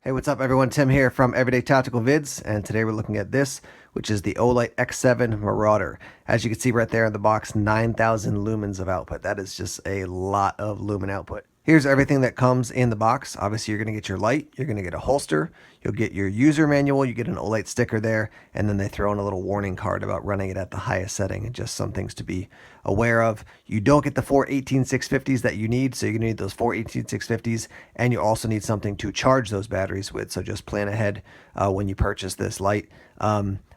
Hey, what's up everyone? Tim here from Everyday Tactical Vids, and today we're looking at this, which is the Olight X7 Marauder. As you can see right there in the box, 9,000 lumens of output. That is just a lot of lumen output. Here's everything that comes in the box. Obviously, you're going to get your light, you're going to get a holster, you'll get your user manual, you get an Olight sticker there, and then they throw in a little warning card about running it at the highest setting and just some things to be aware of. You don't get the four 18650s that you need, so you're going to need those four 18650s, and you also need something to charge those batteries with, so just plan ahead when you purchase this light.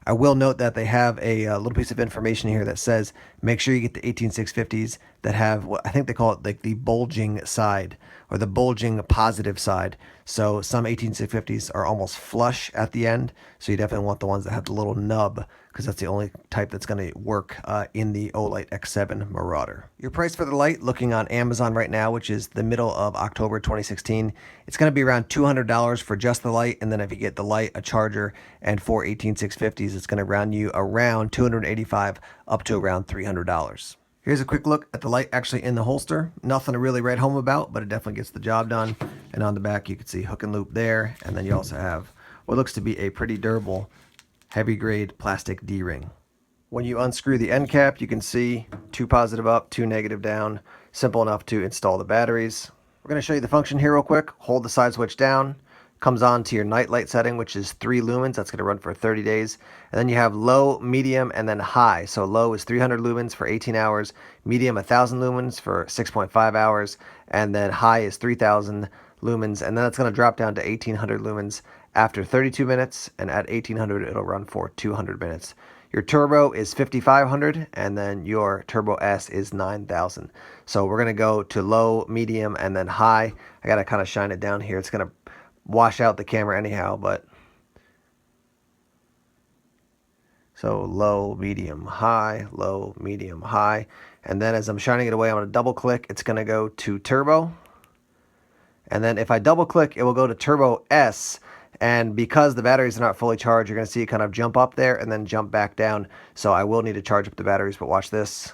I will note that they have a little piece of information here that says make sure you get the 18650s that have what I think they call it like the bulging side or the bulging positive side. So some 18650s are almost flush at the end, so you definitely want the ones that have the little nub because that's the only type that's going to work in the Olight X7 Marauder. Your price for the light, looking on Amazon right now, which is the middle of October 2016, it's going to be around $200 for just the light, and then if you get the light, a charger, and four 18650s, it's going to round you around $285 up to around $300. Here's a quick look at the light actually in the holster. Nothing to really write home about, but it definitely gets the job done. And on the back, you can see hook and loop there, and then you also have what looks to be a pretty durable heavy grade plastic D-ring. When you unscrew the end cap, you can see 2 positive up, 2 negative down. Simple enough to install the batteries. We're going to show you the function here real quick. Hold the side switch down. Comes on to your night light setting, which is 3 lumens. That's going to run for 30 days. And then you have low, medium, and then high. So low is 300 lumens for 18 hours, medium 1,000 lumens for 6.5 hours, and then high is 3,000 lumens, and then it's going to drop down to 1,800 lumens after 32 minutes, and at 1,800 it'll run for 200 minutes. Your turbo is 5,500, and then your turbo S is 9,000. So we're going to go to low, medium, and then high. I got to kind of shine it down here. It's going to wash out the camera anyhow, but so low, medium, high, low, medium, high. And then as I'm shining it away, I'm going to double click. It's going to go to turbo. And then if I double click, it will go to turbo S. And because the batteries are not fully charged, you're going to see it kind of jump up there and then jump back down. So I will need to charge up the batteries, but watch this.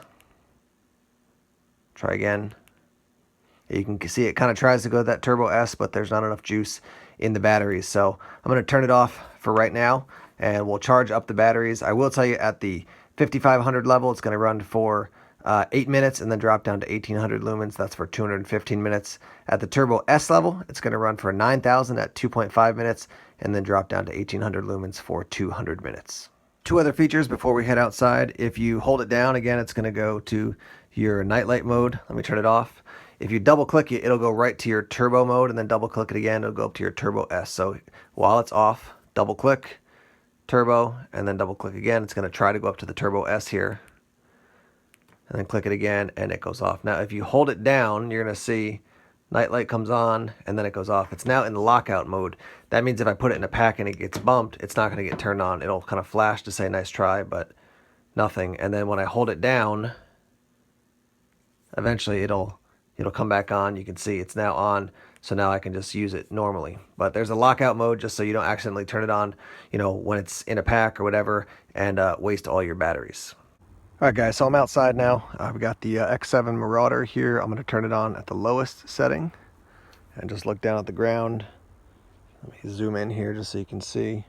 Try again. You can see it kind of tries to go to that turbo S, but there's not enough juice in the batteries. So I'm going to turn it off for right now, and we'll charge up the batteries. I will tell you at the 5,500 level, it's going to run for 8 minutes and then drop down to 1,800 lumens. That's for 215 minutes. At the Turbo S level, it's going to run for 9,000 at 2.5 minutes and then drop down to 1,800 lumens for 200 minutes. 2 other features before we head outside. If you hold it down, again, it's going to go to your nightlight mode. Let me turn it off. If you double click it, it'll go right to your turbo mode, and then double click it again, it'll go up to your Turbo S. So while it's off, double click, turbo, and then double click again. It's going to try to go up to the Turbo S here. And then click it again, and it goes off. Now, if you hold it down, you're going to see night light comes on, and then it goes off. It's now in the lockout mode. That means if I put it in a pack and it gets bumped, it's not going to get turned on. It'll kind of flash to say nice try, but nothing. And then when I hold it down, eventually it'll come back on. You can see it's now on, so now I can just use it normally. But there's a lockout mode just so you don't accidentally turn it on, when it's in a pack or whatever, and waste all your batteries. All right, guys, so I'm outside now. I've got the X7 Marauder here. I'm going to turn it on at the lowest setting and just look down at the ground. Let me zoom in here just so you can see.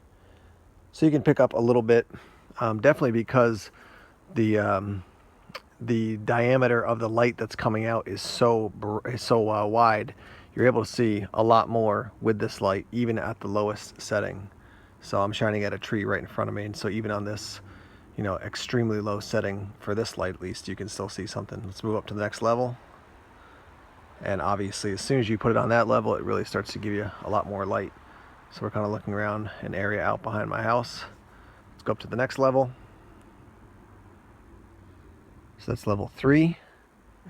So you can pick up a little bit, definitely because the diameter of the light that's coming out is so wide. You're able to see a lot more with this light, even at the lowest setting. So I'm shining at a tree right in front of me, and so even on this extremely low setting for this light, at least, you can still see something. Let's move up to the next level. And obviously, as soon as you put it on that level, it really starts to give you a lot more light. So we're kind of looking around an area out behind my house. Let's go up to the next level. So that's level 3,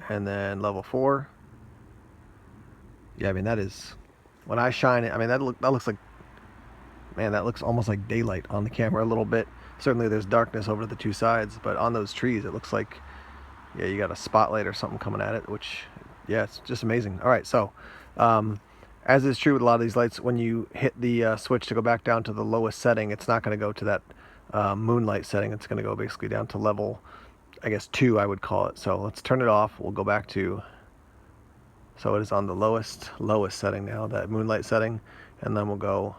and then level 4. Yeah, I mean, that is, when I shine it, I mean, that looks like, man, that looks almost like daylight on the camera a little bit. Certainly there's darkness over the 2 sides, but on those trees, it looks like, yeah, you got a spotlight or something coming at it, which, yeah, it's just amazing. All right, so as is true with a lot of these lights, when you hit the switch to go back down to the lowest setting, it's not going to go to that moonlight setting. It's going to go basically down to level, I guess, 2, I would call it. So let's turn it off. We'll go back to, so it is on the lowest setting now, that moonlight setting. and then we'll go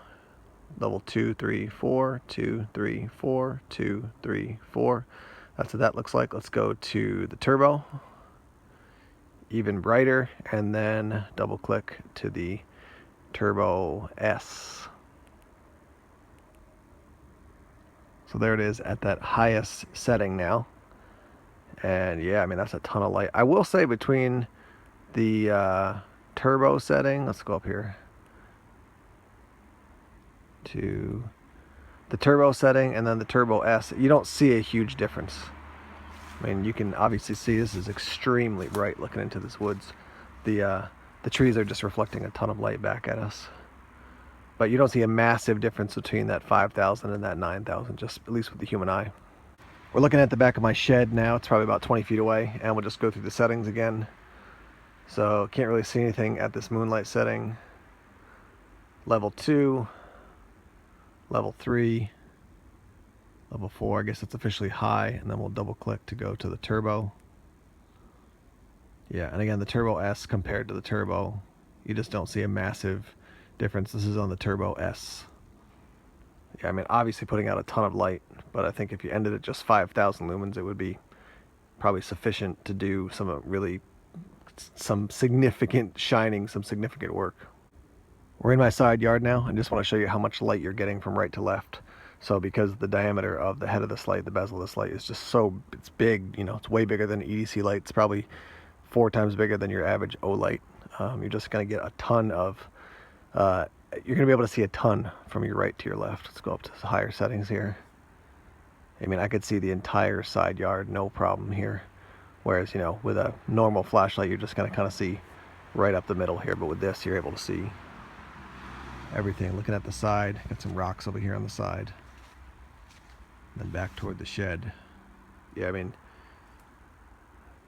level 2, 3, 4, 2, 3, 4, 2, 3, 4. That's what that looks like. Let's go to the turbo, even brighter, and then double click to the Turbo S. So there it is at that highest setting now. And yeah, I mean, that's a ton of light. I will say between the turbo setting, let's go up here to the turbo setting and then the Turbo S, you don't see a huge difference. I mean, you can obviously see this is extremely bright looking into this woods. The trees are just reflecting a ton of light back at us. But you don't see a massive difference between that 5,000 and that 9,000, just at least with the human eye. We're looking at the back of my shed now. It's probably about 20 feet away, and we'll just go through the settings again. So can't really see anything at this moonlight setting. Level 2, level 3, level 4, I guess it's officially high, and then we'll double click to go to the turbo. Yeah, and again, the Turbo S compared to the turbo, you just don't see a massive difference. This is on the Turbo S. Yeah, I mean, obviously putting out a ton of light, but I think if you ended at just 5,000 lumens, it would be probably sufficient to do some significant shining, some significant work. We're in my side yard now. I just want to show you how much light you're getting from right to left. So because the diameter of the head of this light, the bezel of this light is just it's big, you know, it's way bigger than an EDC light. It's probably 4 times bigger than your average Olight. You're just going to get a ton of, you're going to be able to see a ton from your right to your left. Let's go up to the higher settings here. I mean, I could see the entire side yard, no problem here. Whereas, you know, with a normal flashlight, you're just going to kind of see right up the middle here. But with this, you're able to see everything. Looking at the side, got some rocks over here on the side. And then back toward the shed. Yeah, I mean,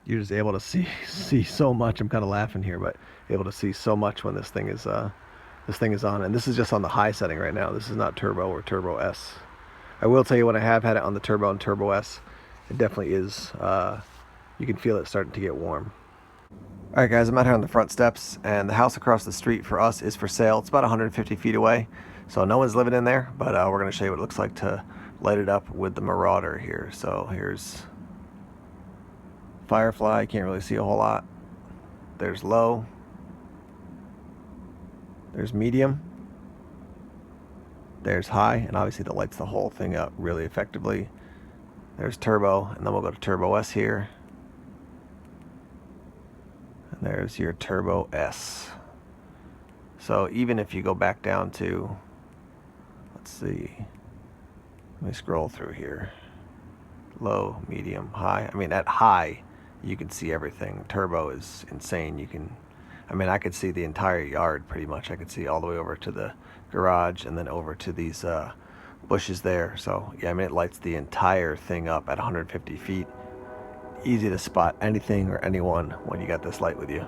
you're just able to see so much. I'm kind of laughing here, but able to see so much when this thing is on. And this is just on the high setting right now. This is not turbo or Turbo S. I will tell you, when I have had it on the turbo and Turbo S, it definitely is, you can feel it starting to get warm. All right, guys, I'm out here on the front steps, and the house across the street for us is for sale. It's about 150 feet away, so no one's living in there, but we're going to show you what it looks like to light it up with the Marauder here. So here's Firefly. Can't really see a whole lot. There's low. There's medium. There's high, and obviously that lights the whole thing up really effectively. There's turbo, and then we'll go to Turbo S here. And there's your Turbo S. So even if you go back down to, let's see, let me scroll through here. Low, medium, high. I mean, at high, you can see everything. Turbo is insane. I mean, I could see the entire yard pretty much. I could see all the way over to the garage and then over to these bushes there. So yeah, I mean, it lights the entire thing up at 150 feet. Easy to spot anything or anyone when you got this light with you.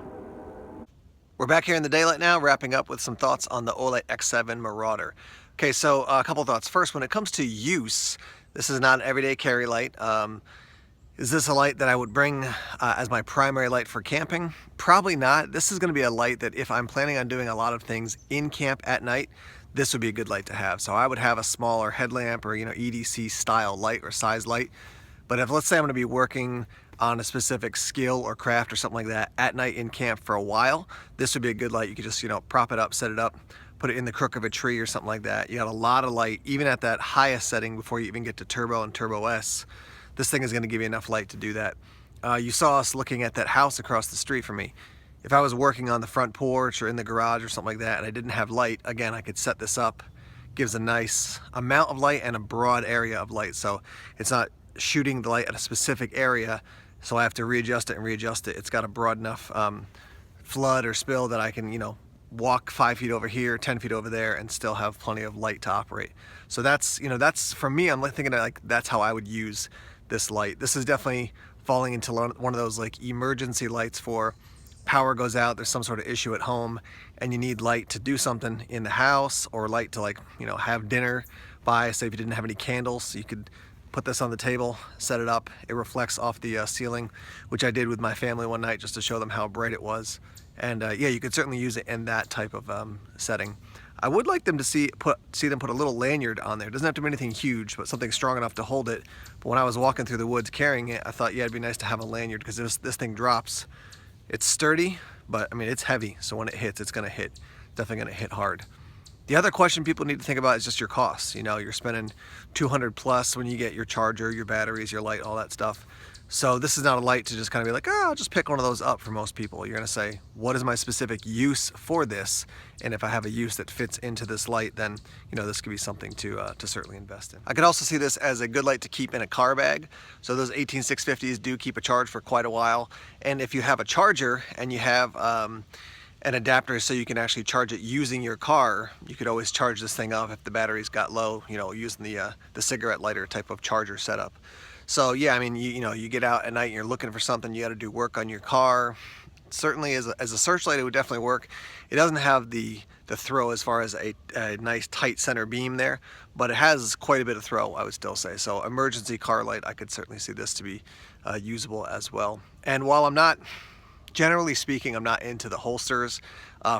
We're back here in the daylight now, wrapping up with some thoughts on the Olight X7 Marauder. Okay, so a couple thoughts. First, when it comes to use, this is not an everyday carry light. Is this a light that I would bring as my primary light for camping? Probably not. This is going to be a light that if I'm planning on doing a lot of things in camp at night, this would be a good light to have. So I would have a smaller headlamp or, you know, EDC style light or size light. But if, let's say, I'm going to be working on a specific skill or craft or something like that at night in camp for a while, this would be a good light. You could just, you know, prop it up, set it up, put it in the crook of a tree or something like that. You got a lot of light, even at that highest setting before you even get to Turbo and Turbo S. This thing is going to give you enough light to do that. You saw us looking at that house across the street from me. If I was working on the front porch or in the garage or something like that and I didn't have light, again, I could set this up. Gives a nice amount of light and a broad area of light. So it's not shooting the light at a specific area, so I have to readjust it and readjust it. It's got a broad enough flood or spill that I can, you know, walk 5 feet over here, 10 feet over there, and still have plenty of light to operate. So that's, you know, that's, for me, I'm thinking like that's how I would use this light. This is definitely falling into one of those like emergency lights for power goes out, there's some sort of issue at home, and you need light to do something in the house, or light to, like, you know, have dinner by. Say if you didn't have any candles, you could put this on the table, set it up. It reflects off the ceiling, which I did with my family one night just to show them how bright it was. And yeah, you could certainly use it in that type of setting. I would like them to see them put a little lanyard on there. It doesn't have to be anything huge, but something strong enough to hold it. But when I was walking through the woods carrying it, I thought, yeah, it'd be nice to have a lanyard, because this thing drops. It's sturdy, but I mean, it's heavy, so when it hits, it's gonna hit, definitely gonna hit hard. The other question people need to think about is just your costs. You know, you're spending 200 plus when you get your charger, your batteries, your light, all that stuff. So this is not a light to just kind of be like, oh, I'll just pick one of those up. For most people, you're gonna say, what is my specific use for this? And if I have a use that fits into this light, then, you know, this could be something to certainly invest in. I could also see this as a good light to keep in a car bag. So those 18650s do keep a charge for quite a while. And if you have a charger and you have an adapter so you can actually charge it using your car, you could always charge this thing up if the batteries got low, you know, using the cigarette lighter type of charger setup. So yeah, I mean, you know, you get out at night and you're looking for something, you got to do work on your car. Certainly as a searchlight, it would definitely work. It doesn't have the throw as far as a nice tight center beam there, but it has quite a bit of throw, I would still say. So emergency car light, I could certainly see this to be usable as well. And while I'm not, generally speaking, I'm not into the holsters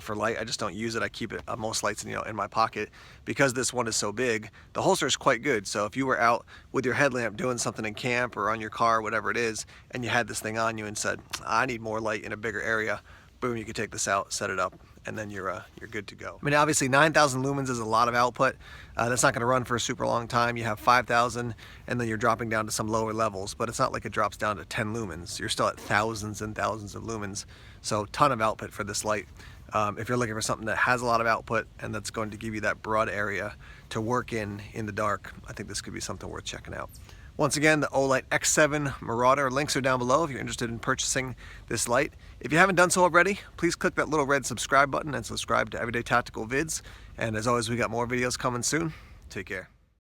for light. I just don't use it. I keep it most lights, you know, in my pocket, because this one is so big. The holster is quite good. So if you were out with your headlamp doing something in camp or on your car, whatever it is, and you had this thing on you and said, I need more light in a bigger area, boom, you could take this out, set it up, and then you're good to go. I mean, obviously 9,000 lumens is a lot of output. That's not going to run for a super long time. You have 5,000, and then you're dropping down to some lower levels, but it's not like it drops down to 10 lumens. You're still at thousands and thousands of lumens, so ton of output for this light. If you're looking for something that has a lot of output and that's going to give you that broad area to work in the dark, I think this could be something worth checking out. Once again, the Olight X7 Marauder, links are down below if you're interested in purchasing this light. If you haven't done so already, please click that little red subscribe button and subscribe to Everyday Tactical Vids. And as always, we got more videos coming soon. Take care.